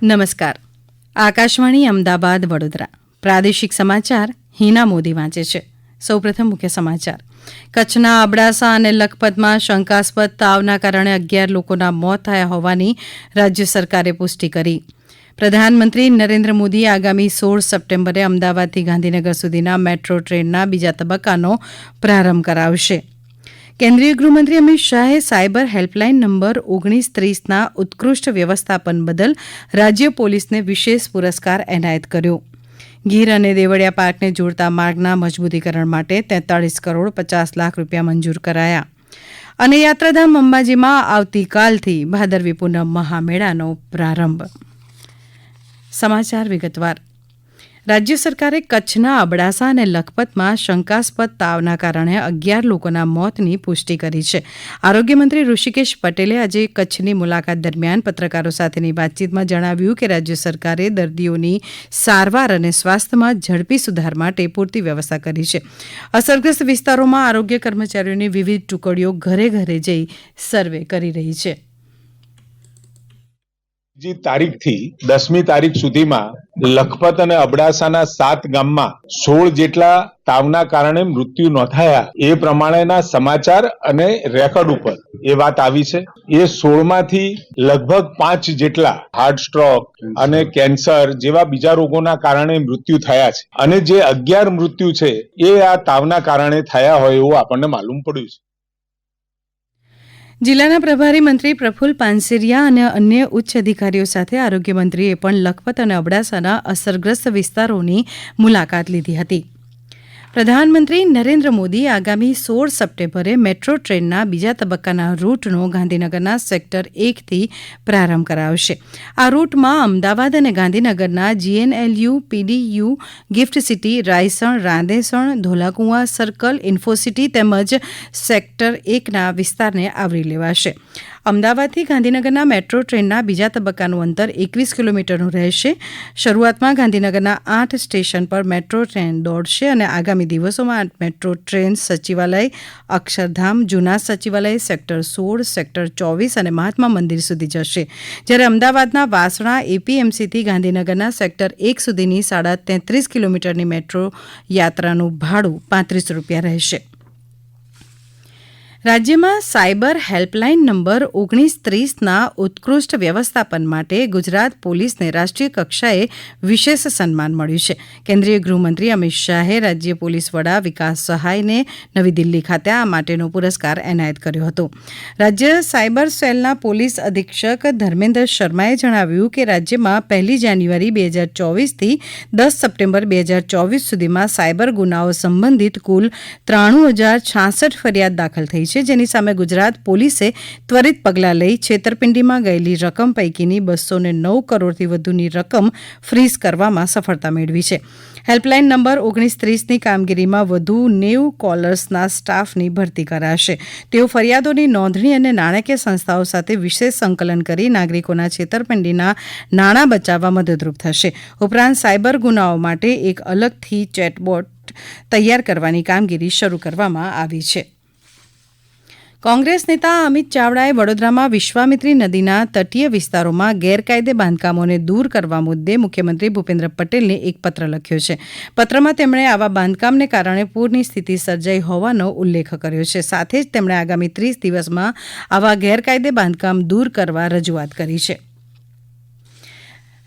નમસ્કાર. આકાશવાણી અમદાવાદ વડોદરા પ્રાદેશિક સમાચાર હિના મોદી વાંચે છે. સૌપ્રથમ મુખ્ય સમાચાર. કચ્છના અબડાસા અને લખપતમાં શંકાસ્પદ તાવના કારણે 11 લોકોના મોત થયા હોવાની રાજ્ય સરકારે પુષ્ટિ કરી. પ્રધાનમંત્રી નરેન્દ્ર મોદી આગામી 16 સપ્ટેમ્બરે અમદાવાદથી ગાંધીનગર સુધીના મેટ્રો ટ્રેનના બીજા તબક્કાનો પ્રારંભ કરાવશે. કેન્દ્રીય ગૃહમંત્રી અમિત શાહે સાયબર હેલ્પલાઇન નંબર 1930ના ઉત્કૃષ્ટ વ્યવસ્થાપન બદલ રાજ્ય પોલીસને વિશેષ પુરસ્કાર એનાયત કર્યો. ગીર અને દેવળિયા પાર્કને જોડતા માર્ગના મજબૂતીકરણ માટે 43 કરોડ 50 લાખ રૂપિયા મંજૂર કરાયા. અને યાત્રાધામ અંબાજીમાં આવતીકાલથી ભાદરવી પૂનમ મહામેળાનો પ્રારંભ. સમાચાર વિગતવાર. રાજ્ય સરકારે કચ્છના અબડાસા અને લખપતમાં શંકાસ્પદ તાવના કારણે 11 લોકોના મોતની પુષ્ટિ કરી છે. આરોગ્યમંત્રી ઋષિકેશ પટેલે આજે કચ્છની મુલાકાત દરમિયાન પત્રકારો સાથેની વાતચીતમાં જણાવ્યું કે રાજ્ય સરકારે દર્દીઓની સારવાર અને સ્વાસ્થ્યમાં ઝડપી સુધાર માટે પૂરતી વ્યવસ્થા કરી છે. અસરગ્રસ્ત વિસ્તારોમાં આરોગ્ય કર્મચારીઓની વિવિધ ટુકડીઓ ઘરે ઘરે જઈ સર્વે કરી રહી છે. તારીખથી 10મી તારીખ સુધીમાં લખપત અને અબડાસાના 7 ગામમાં 16 જેટલા તાવના કારણે મૃત્યુ નોંધાયા એ પ્રમાણેના સમાચાર અને રેકોર્ડ ઉપર એ વાત આવી છે. એ 16માંથી લગભગ 5 જેટલા હાર્ટ સ્ટ્રોક અને કેન્સર જેવા બીજા રોગોના કારણે મૃત્યુ થયા છે અને જે 11 મૃત્યુ છે એ આ તાવના કારણે થયા હોય એવું આપણને માલુમ પડ્યું છે. જિલ્લાના પ્રભારી મંત્રી પ્રફુલ્લ પાનસેરિયા અને અન્ય ઉચ્ચ અધિકારીઓ સાથે આરોગ્યમંત્રીએ પણ લખપત અને અબડાસાના અસરગ્રસ્ત વિસ્તારોની મુલાકાત લીધી હતી. પ્રધાનમંત્રી નરેન્દ્ર મોદી આગામી 16 સપ્ટેમ્બરે મેટ્રો ટ્રેનના બીજા તબક્કાના રૂટનો ગાંધીનગરના સેક્ટર 1થી પ્રારંભ કરાવશે. આ રૂટમાં અમદાવાદ અને ગાંધીનગરના GNLU, PDU, gift city, Raysan, Randesan, Dholakuva circle, infocity તેમજ સેક્ટર 1ના વિસ્તારને આવરી લેવાશે. અમદાવાદથી ગાંધીનગરના મેટ્રો ટ્રેનના બીજા તબક્કાનું અંતર 21 કિલોમીટરનું રહેશે. શરૂઆતમાં ગાંધીનગરના 8 સ્ટેશન પર મેટ્રો ટ્રેન દોડશે અને આગામી દિવસોમાં મેટ્રો ટ્રેન સચિવાલય, અક્ષરધામ, જૂના સચિવાલય, સેક્ટર 16, સેક્ટર 24 અને મહાત્મા મંદિર સુધી જશે. જ્યારે અમદાવાદના વાસણા APMCથી ગાંધીનગરના સેક્ટર 1 સુધીની 33 કિલોમીટરની મેટ્રો યાત્રાનું ભાડું ₹35 રહેશે. રાજ્યમાં સાયબર હેલ્પલાઇન નંબર 1930ના ઉત્કૃષ્ટ વ્યવસ્થાપન માટે ગુજરાત પોલીસને રાષ્ટ્રીય કક્ષાએ વિશેષ સન્માન મળ્યું છે. કેન્દ્રીય ગૃહમંત્રી અમિત શાહે રાજ્ય પોલીસ વડા વિકાસ સહાયને નવી દિલ્હી ખાતે આ માટેનો પુરસ્કાર એનાયત કર્યો હતો. રાજ્ય સાયબર સેલના પોલીસ અધિક્ષક ધર્મેન્દ્ર શર્માએ જણાવ્યું કે રાજ્યમાં 1 જાન્યુઆરી 2024થી 10 સપ્ટેમ્બર 2024 સુધીમાં સાયબર ગુનાઓ સંબંધિત કુલ 93,066 ફરિયાદ દાખલ થઈ છે, જેની સામે ગુજરાત પોલીસે ત્વરિત પગલાં લઈ છેતરપિંડીમાં ગયેલી રકમ પૈકીની 209 કરોડથી વધુની રકમ ફ્રીઝ કરવામાં સફળતા મેળવી છે. હેલ્પલાઇન નંબર 1930ની કામગીરીમાં વધુ 90 કોલર્સના સ્ટાફની ભરતી કરાશે. તેઓ ફરિયાદોની નોંધણી અને નાણાકીય સંસ્થાઓ સાથે વિશેષ સંકલન કરી નાગરિકોના છેતરપિંડીના નાણાં બચાવવા મદદરૂપ થશે. ઉપરાંત સાયબર ગુનાઓ માટે એક અલગથી ચેટબોટ તૈયાર કરવાની કામગીરી શરૂ કરવામાં આવી છે. કોંગ્રેસ નેતા અમિત ચાવડાએ વડોદરામાં વિશ્વામિત્રી નદીના તટીય વિસ્તારોમાં ગેરકાયદે બાંધકામોને દૂર કરવા મુદ્દે મુખ્યમંત્રી ભૂપેન્દ્ર પટેલને એક પત્ર લખ્યો છે. પત્રમાં તેમણે આવા બાંધકામને કારણે પૂરની સ્થિતિ સર્જાઈ હોવાનો ઉલ્લેખ કર્યો છે. સાથે જ તેમણે આગામી 30 દિવસમાં આવા ગેરકાયદે બાંધકામ દૂર કરવા રજૂઆત કરી છે.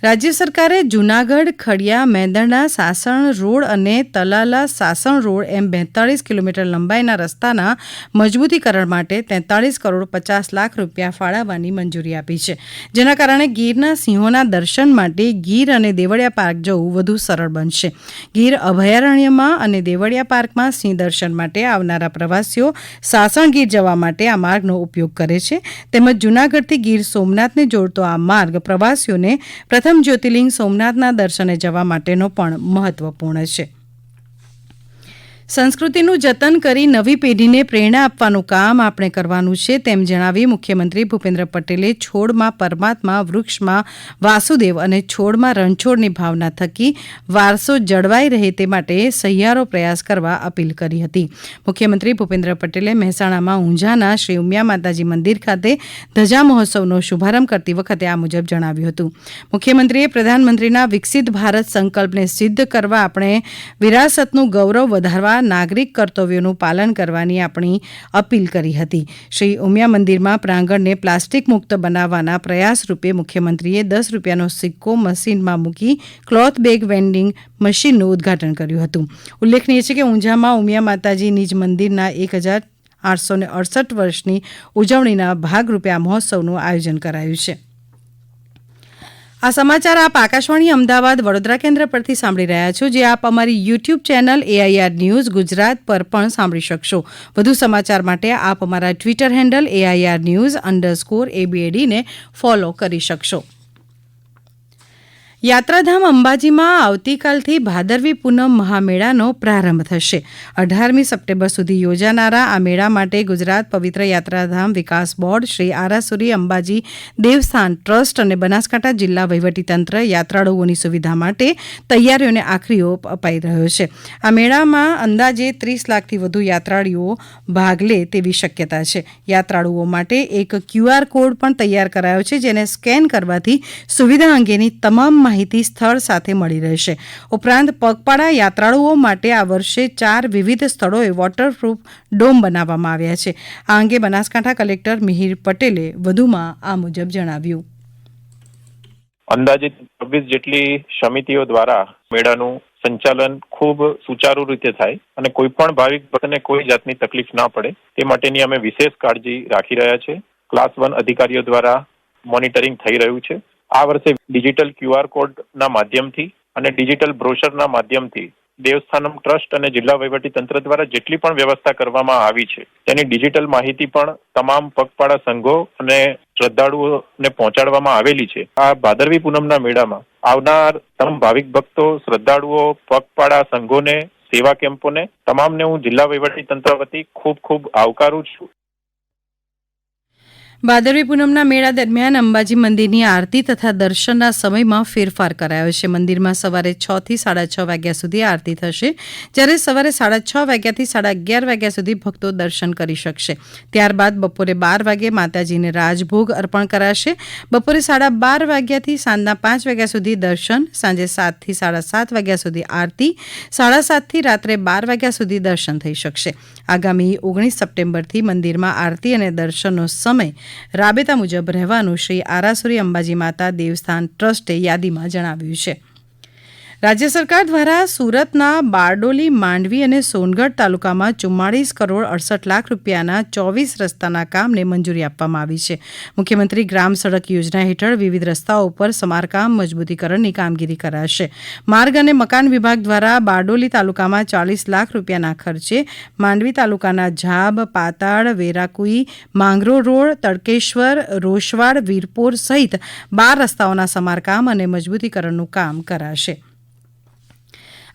રાજ્ય સરકારે જૂનાગઢ, ખડિયા, મેંદરડા, સાસણ રોડ અને તલાલા સાસણ રોડ એમ 42 કિલોમીટર લંબાઈના રસ્તાના મજબૂતીકરણ માટે 43 કરોડ 50 લાખ રૂપિયા ફાળવવાની મંજૂરી આપી છે. જેના કારણે ગીરના સિંહોના દર્શન માટે ગીર અને દેવળિયા પાર્ક જવું વધુ સરળ બનશે. ગીર અભયારણ્યમાં અને દેવળિયા પાર્કમાં સિંહ દર્શન માટે આવનારા પ્રવાસીઓ સાસણ ગીર જવા માટે આ માર્ગનો ઉપયોગ કરે છે. તેમજ જૂનાગઢથી ગીર સોમનાથને જોડતો આ માર્ગ પ્રવાસીઓને પ્રથમ જ્યોતિર્લિંગ સોમનાથના દર્શને જવા માટેનો પણ મહત્વપૂર્ણ છે. સંસ્કૃતિનું જતન કરી નવી પેઢીને પ્રેરણા આપવાનું કામ આપણે કરવાનું છે તેમ જણાવી મુખ્યમંત્રી ભૂપેન્દ્ર પટેલે છોડમાં પરમાત્મા, વૃક્ષમાં વાસુદેવ અને છોડમાં રણછોડની ભાવના થકી વારસો જળવાઈ રહે તે માટે સહિયારો પ્રયાસ કરવા અપીલ કરી હતી. મુખ્યમંત્રી ભૂપેન્દ્ર પટેલે મહેસાણામાં ઊંઝાના શ્રી ઉમિયા માતાજી મંદિર ખાતે ધજા મહોત્સવનો શુભારંભ કરતી વખતે આ મુજબ જણાવ્યું હતું. મુખ્યમંત્રીએ પ્રધાનમંત્રીના વિકસિત ભારત સંકલ્પને સિદ્ધ કરવા આપણે વિરાસતનું ગૌરવ વધારવા નાગરિક કર્તવ્યોનું પાલન કરવાની આપણી અપીલ કરી હતી. શ્રી ઉમિયા મંદિરમાં પ્રાંગણને પ્લાસ્ટિક મુક્ત બનાવવાના પ્રયાસ રૂપે મુખ્યમંત્રીએ 10 રૂપિયાનો સિક્કો મશીનમાં મૂકી ક્લોથ બેગ વેન્ડિંગ મશીનનું ઉદ્ઘાટન કર્યું હતું. ઉલ્લેખનીય છે કે ઊંઝામાં ઉમિયા માતાજી નિજ મંદિરના 1868 વર્ષની ઉજવણીના ભાગરૂપે આ મહોત્સવનું આયોજન કરાયું છે. આ સમાચાર આપ આકાશવાણી અમદાવાદ વડોદરા કેન્દ્ર પરથી સાંભળી રહ્યા છો, જે આપ અમારી YouTube channel AIR news Gujarat પર પણ સાંભળી શકશો. વધુ સમાચાર માટે આપ અમારા ટ્વિટર હેન્ડલ AIR_news_ABAD ને ફોલો કરી શકશો. યાત્રાધામ અંબાજીમાં આવતીકાલથી ભાદરવી પૂનમ મહામેળાનો પ્રારંભ થશે. 18મી સપ્ટેમ્બર સુધી યોજાનારા આ મેળા માટે ગુજરાત પવિત્ર યાત્રાધામ વિકાસ બોર્ડ, શ્રી આરાસુરી અંબાજી દેવસ્થાન ટ્રસ્ટ અને બનાસકાંઠા જિલ્લા વહીવટીતંત્ર યાત્રાળુઓની સુવિધા માટે તૈયારીઓને આખરી ઓપ અપાઈ રહ્યો છે. આ મેળામાં અંદાજે 30 લાખથી વધુ યાત્રાળુઓ ભાગ લે તેવી શક્યતા છે. યાત્રાળુઓ માટે એક QR કોડ પણ તૈયાર કરાયો છે, જેને સ્કેન કરવાથી સુવિધા અંગેની તમામ માહિતી સ્થળ સાથે મળી રહેશે. ઉપરાંત પગપાળા યાત્રાળુઓ માટે આ વર્ષે 4 વિવિધ સ્થળોએ વોટરપ્રૂફ ડોમ બનાવવામાં આવ્યા છે. આ અંગે બનાસકાંઠા કલેક્ટર મિહિર પટેલે વધુમાં આ મુજબ જણાવ્યું. અંદાજિત 26 જેટલી સમિતિઓ દ્વારા મેળાનું સંચાલન ખૂબ સુચારુ રીતે થાય અને કોઈ પણ ભાવિક ભક્તને કોઈ જાતની તકલીફ ના પડે તે માટેની અમે વિશેષ કાળજી રાખી રહ્યા છે. ક્લાસ 1 અધિકારીઓ દ્વારા મોનિટરિંગ થઈ રહ્યું છે. આ વર્ષે ડિજિટલ QR કોડના માધ્યમથી અને ડિજિટલ બ્રોશરના માધ્યમથી દેવસ્થાનમ ટ્રસ્ટ અને જિલ્લા વહીવટીતંત્ર દ્વારા જેટલી પણ વ્યવસ્થા કરવામાં આવી છે તેની ડિજિટલ માહિતી પણ તમામ પગપાળા સંઘો અને શ્રદ્ધાળુઓને પહોંચાડવામાં આવેલી છે. આ ભાદરવી પૂનમના મેળામાં આવનાર તમામ ભાવિક ભક્તો, શ્રદ્ધાળુઓ, પગપાળા સંઘોને, સેવા કેમ્પોને તમામને હું જિલ્લા વહીવટીતંત્ર વતી ખૂબ ખૂબ આવકારું છું. ભાદરવી પૂનમના મેળા દરમિયાન અંબાજી મંદિરની આરતી તથા દર્શનના સમયમાં ફેરફાર કરાયો છે. મંદિરમાં સવારે 6 થી 6:30 વાગ્યા સુધી આરતી થશે, જ્યારે સવારે 6:30 વાગ્યાથી 11:30 વાગ્યા સુધી ભક્તો દર્શન કરી શકશે. ત્યારબાદ બપોરે 12 વાગે માતાજીને રાજભોગ અર્પણ કરાશે. બપોરે 12:30 વાગ્યાથી સાંજના 5 વાગ્યા સુધી દર્શન, સાંજે 7 થી 7:30 વાગ્યા સુધી આરતી, 7:30 થી રાત્રે 12 વાગ્યા સુધી દર્શન થઈ શકશે. આગામી 19 સપ્ટેમ્બરથી મંદિરમાં આરતી અને દર્શનનો સમય રાબેતા મુજબ રહેવાનું શ્રી આરાસુરી અંબાજી માતા દેવસ્થાન ટ્રસ્ટે યાદીમાં જણાવ્યું છે. રાજ્ય સરકાર દ્વારા સુરતના બારડોલી, માંડવી અને સોનગઢ તાલુકામાં 44 કરોડ 68 લાખ રૂપિયાના 24 રસ્તાના કામને મંજૂરી આપવામાં આવી છે. મુખ્યમંત્રી ગ્રામ સડક યોજના હેઠળ વિવિધ રસ્તાઓ પર સમારકામ, મજબૂતીકરણની કામગીરી કરાશે. માર્ગ અને મકાન વિભાગ દ્વારા બારડોલી તાલુકામાં 40 લાખ રૂપિયાના ખર્ચે માંડવી તાલુકાના ઝાબ, પાતાળ, વેરાકુઈ, માંગરો રોડ, તડકેશ્વર, રોશવાડ, વીરપોર સહિત 12 રસ્તાઓના સમારકામ અને મજબૂતીકરણનું કામ કરાશે.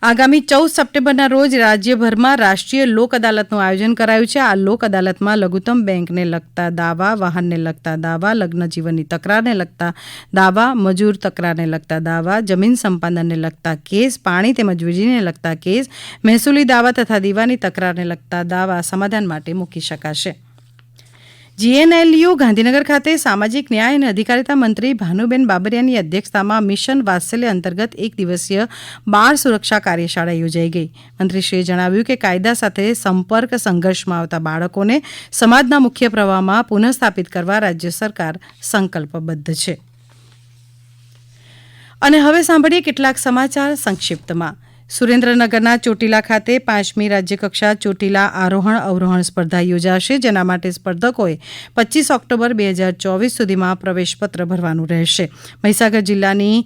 આગામી 14 સપ્ટેમ્બરના રોજ રાજ્યભરમાં રાષ્ટ્રીય લોક અદાલતનું આયોજન કરાયું છે. આ લોક અદાલતમાં લઘુત્તમ બેંકને લગતા દાવા, વાહનને લગતા દાવા, લગ્ન જીવનની તકરારને લગતા દાવા, મજૂર તકરારને લગતા દાવા, જમીન સંપાદનને લગતા કેસ, પાણી તેમજ વીજળીને લગતા કેસ, મહેસૂલી દાવા તથા દીવાની તકરારને લગતા દાવા સમાધાન માટે મૂકી શકાશે. GNLU ગાંધીનગર ખાતે સામાજિક ન્યાય અને અધિકારિતા મંત્રી ભાનુબેન બાબરિયાની અધ્યક્ષતામાં મિશન વાત્સલ્ય અંતર્ગત 1 દિવસીય બાળ સુરક્ષા કાર્યશાળા યોજાઈ ગઈ. મંત્રીશ્રીએ જણાવ્યું કે કાયદા સાથે સંપર્ક સંઘર્ષમાં આવતા બાળકોને સમાજના મુખ્ય પ્રવાહમાં પુનઃસ્થાપિત કરવા રાજ્ય સરકાર સંકલ્પબદ્ધ છે. અને હવે સાંભળીએ કેટલાક સમાચાર સંક્ષિપ્તમાં. સુરેન્દ્રનગરના ચોટીલા ખાતે 5મી રાજ્યકક્ષા ચોટીલા આરોહણ અવરોહણ સ્પર્ધા યોજાશે, જેના માટે સ્પર્ધકોએ 25 ઓક્ટોબર 2024 સુધીમાં પ્રવેશપત્ર ભરવાનું રહેશે. મહીસાગર જિલ્લાની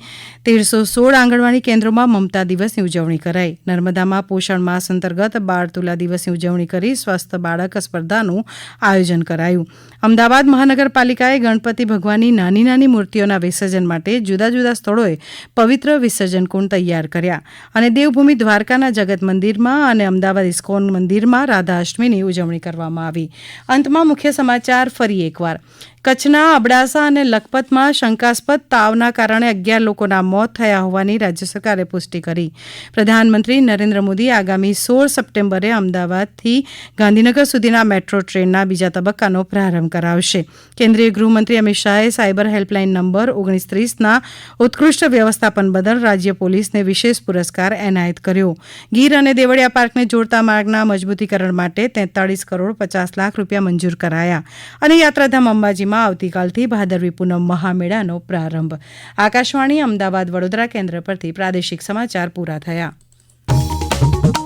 1316 આંગણવાડી કેન્દ્રોમાં મમતા દિવસની ઉજવણી કરાઈ. નર્મદામાં પોષણ માસ અંતર્ગત બાળ તુલા દિવસની ઉજવણી કરી સ્વસ્થ બાળક સ્પર્ધાનું આયોજન કરાયું. અમદાવાદ મહાનગરપાલિકાએ ગણપતિ ભગવાનની નાની નાની મૂર્તિઓના વિસર્જન માટે જુદા જુદા સ્થળોએ પવિત્ર વિસર્જન કુંડ તૈયાર કર્યા અને દેવ દેવભૂમિ દ્વારકાના જગત મંદિરમાં અને અમદાવાદ ઇસ્કોન મંદિરમાં રાધાષ્ટમીની ઉજવણી કરવામાં આવી. અંતમાં મુખ્ય સમાચાર ફરી એકવાર. કચ્છના અબડાસા અને લખપતમાં શંકાસ્પદ તાવના કારણે 11 લોકોના મોત થયા હોવાની રાજ્ય સરકારે પુષ્ટિ કરી. પ્રધાનમંત્રી નરેન્દ્ર મોદી આગામી 16 સપ્ટેમ્બરે અમદાવાદથી ગાંધીનગર સુધીના મેટ્રો ટ્રેનના બીજા તબક્કાનો પ્રારંભ કરાવશે. કેન્દ્રીય ગૃહમંત્રી અમિત શાહે સાયબર હેલ્પલાઇન નંબર 1930ના ઉત્કૃષ્ટ વ્યવસ્થાપન બદલ રાજ્ય પોલીસને વિશેષ પુરસ્કાર એનાયત કર્યો. ગીર અને દેવળિયા પાર્કને જોડતા માર્ગના મજબૂતીકરણ માટે 43 કરોડ 50 લાખ રૂપિયા મંજૂર કરાયા. અને યાત્રાધામ અંબાજીમાં આવતીકાલથી ભાદરવી પૂનમ મહામેળાનો પ્રારંભ. આકાશવાણી અમદાવાદ વડોદરા કેન્દ્ર પરથી પ્રાદેશિક સમાચાર પૂરા થયા.